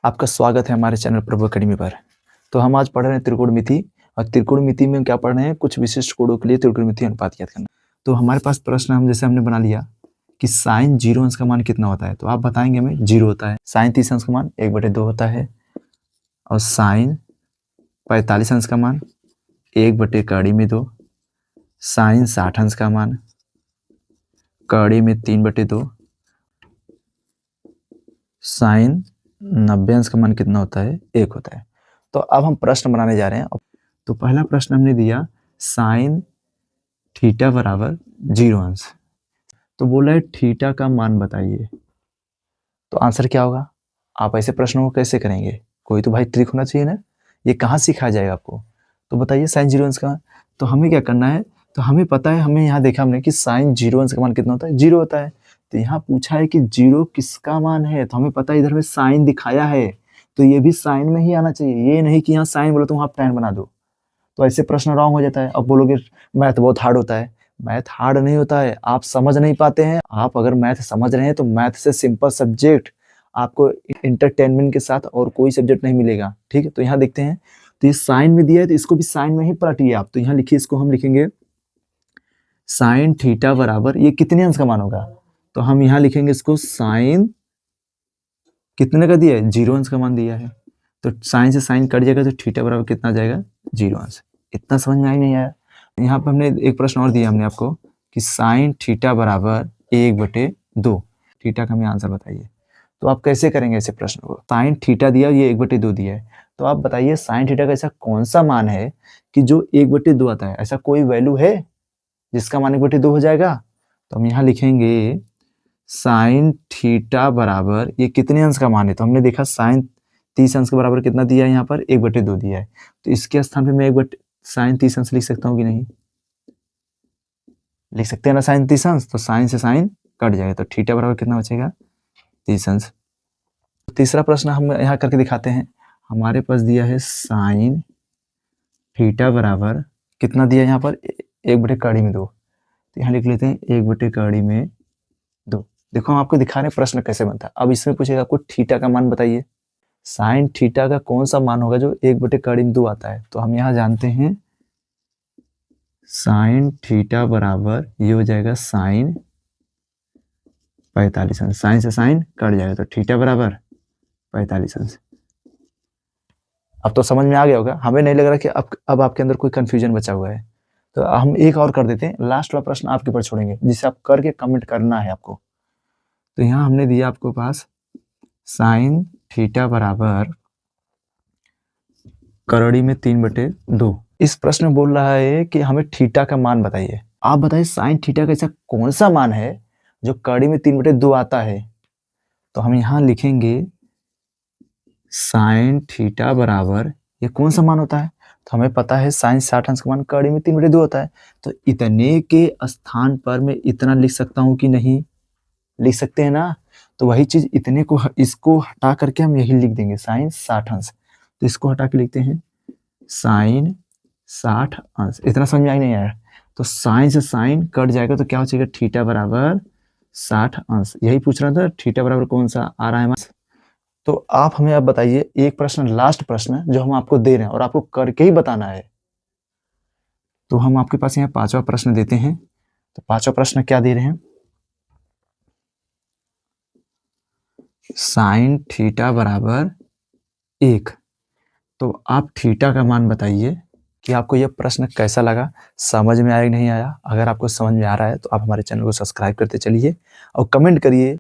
आपका स्वागत है हमारे चैनल प्रभु अकेडमी पर। तो हम आज पढ़ रहे हैं त्रिकोणमिति और त्रिकोणमिति में क्या पढ़ रहे हैं, कुछ विशिष्ट कोणों के लिए त्रिकोणमिति अनुपात याद करना। तो हमारे पास प्रश्न हमने बना लिया कि साइन 0 अंश का मान कितना होता है। तो आप बताएंगे हमें 0 होता है, साइन 30 अंश का मान 1/2 होता है और साइन 45 अंश का मान 1/2, साइन 60 अंश का मान कड़ी में 3/2, साइन 90 अंश का मान कितना होता है, 1 होता है। तो अब हम प्रश्न बनाने जा रहे हैं। तो पहला प्रश्न हमने दिया साइन थीटा बराबर 0 अंश। तो बोला है थीटा का मान बताइए। तो आंसर क्या होगा? आप ऐसे प्रश्नों को कैसे करेंगे? कोई तो भाई ट्रिक होना चाहिए ना, ये कहाँ सिखाया जाएगा आपको। तो बताइए साइन 0 अंश का। तो हमें क्या करना है, तो हमें पता है, हमें यहाँ देखा हमने कि साइन 0 अंश का मान कितना होता है, 0 होता है। तो यहाँ पूछा है कि 0 किसका मान है, तो हमें पता है इधर में साइन दिखाया है, तो ये भी साइन में ही आना चाहिए। ये नहीं कि यहाँ साइन बोलो तो वहाँ tan बना दो, तो ऐसे प्रश्न रॉन्ग हो जाता है। अब बोलोगे मैथ बहुत हार्ड होता है। मैथ हार्ड नहीं होता है, आप समझ नहीं पाते हैं। आप अगर मैथ समझ रहे हैं तो मैथ से सिंपल सब्जेक्ट आपको इंटरटेनमेंट के साथ और कोई सब्जेक्ट नहीं मिलेगा, ठीक है। तो यहाँ देखते हैं, तो ये साइन में दिया है तो इसको भी साइन में ही पलटिए आप। तो यहाँ लिखिए, इसको हम लिखेंगे साइन थीटा बराबर, ये कितने अंश का मान होगा, तो हम यहाँ लिखेंगे इसको साइन कितने का दिया है, 0 अंश का मान दिया है। तो साइन से साइन कट जाएगा तो थीटा बराबर कितना आ जाएगा, 0 अंश। इतना समझ में आई नहीं आया। यहाँ पर हमने एक प्रश्न और दिया हमने आपको कि साइन थीटा बराबर 1/2, थीटा का हमें आंसर बताइए। तो आप कैसे करेंगे ऐसे प्रश्न को? साइन थीटा दिया, ये 1/2 दिया है, तो आप बताइए साइन थीटा का ऐसा कौन सा मान है कि जो 1/2 आता है। ऐसा कोई वैल्यू है जिसका मान 1/2 हो जाएगा? तो हम यहाँ लिखेंगे साइन थीटा बराबर, ये कितने अंश का मान है, तो हमने देखा साइन 30 अंश के बराबर कितना दिया है, यहाँ पर 1/2 दिया है। तो इसके स्थान पे मैं साइन 30 अंश लिख सकता हूँ कि नहीं? लिख सकते हैं ना साइन 30 अंश। तो साइन से साइन कट जाएगा तो थीटा बराबर कितना बचेगा, 30 अंश। तीसरा प्रश्न हम यहाँ करके दिखाते हैं। हमारे पास दिया है साइन थीटा बराबर कितना दिया है यहाँ पर, 1/2। तो यहाँ लिख लेते हैं 1/2। देखो हम आपको दिखा रहे हैं प्रश्न कैसे बनता है। अब इसमें पूछेगा आपको थीटा का मान बताइए। साइन थीटा का कौन सा मान होगा जो 1/2 आता है। तो हम यहाँ जानते हैं साइन थीटा बराबर ये हो जाएगा साइन 45 अंश। साइन से साइन कट जाएगा तो थीटा बराबर 45 अंश। अब तो समझ में आ गया होगा। हमें नहीं लग रहा कि अब आपके अंदर कोई कंफ्यूजन बचा हुआ है। तो हम एक और कर देते हैं, लास्ट वाला प्रश्न आपके ऊपर छोड़ेंगे, जिसे आप करके कमेंट करना है आपको। तो यहाँ हमने दिया आपको पास साइन थीटा बराबर करोड़ी में 3/2। इस प्रश्न में बोल रहा है कि हमें थीटा का मान बताइए। आप बताइए साइन थीटा का ऐसा कौन सा मान है जो कड़ी में 3/2 आता है। तो हम यहाँ लिखेंगे साइन थीटा बराबर, ये कौन सा मान होता है, तो हमें पता है साइन 60 अंश का मान कड़ी में 3/2 होता है। तो इतने के स्थान पर मैं इतना लिख सकता हूँ कि नहीं, लिख सकते हैं ना। तो वही चीज इतने को, इसको हटा करके हम यही लिख देंगे साइन 60 अंश। तो इसको हटा के लिखते हैं साइन 60 अंश। इतना समझ में आई नहीं आया? तो साइन से साइन कट जाएगा तो क्या हो जाएगा, थीटा बराबर 60 अंश। यही पूछ रहा था, थीटा बराबर कौन सा आ रहा है। तो आप हमें अब बताइए एक प्रश्न, लास्ट प्रश्न जो हम आपको दे रहे हैं और आपको करके ही बताना है। तो हम आपके पास यहाँ 5वां प्रश्न देते हैं। तो 5वां प्रश्न क्या दे रहे हैं, साइन थीटा बराबर 1। तो आप थीटा का मान बताइए कि आपको यह प्रश्न कैसा लगा, समझ में आया कि नहीं आया। अगर आपको समझ में आ रहा है तो आप हमारे चैनल को सब्सक्राइब करते चलिए और कमेंट करिए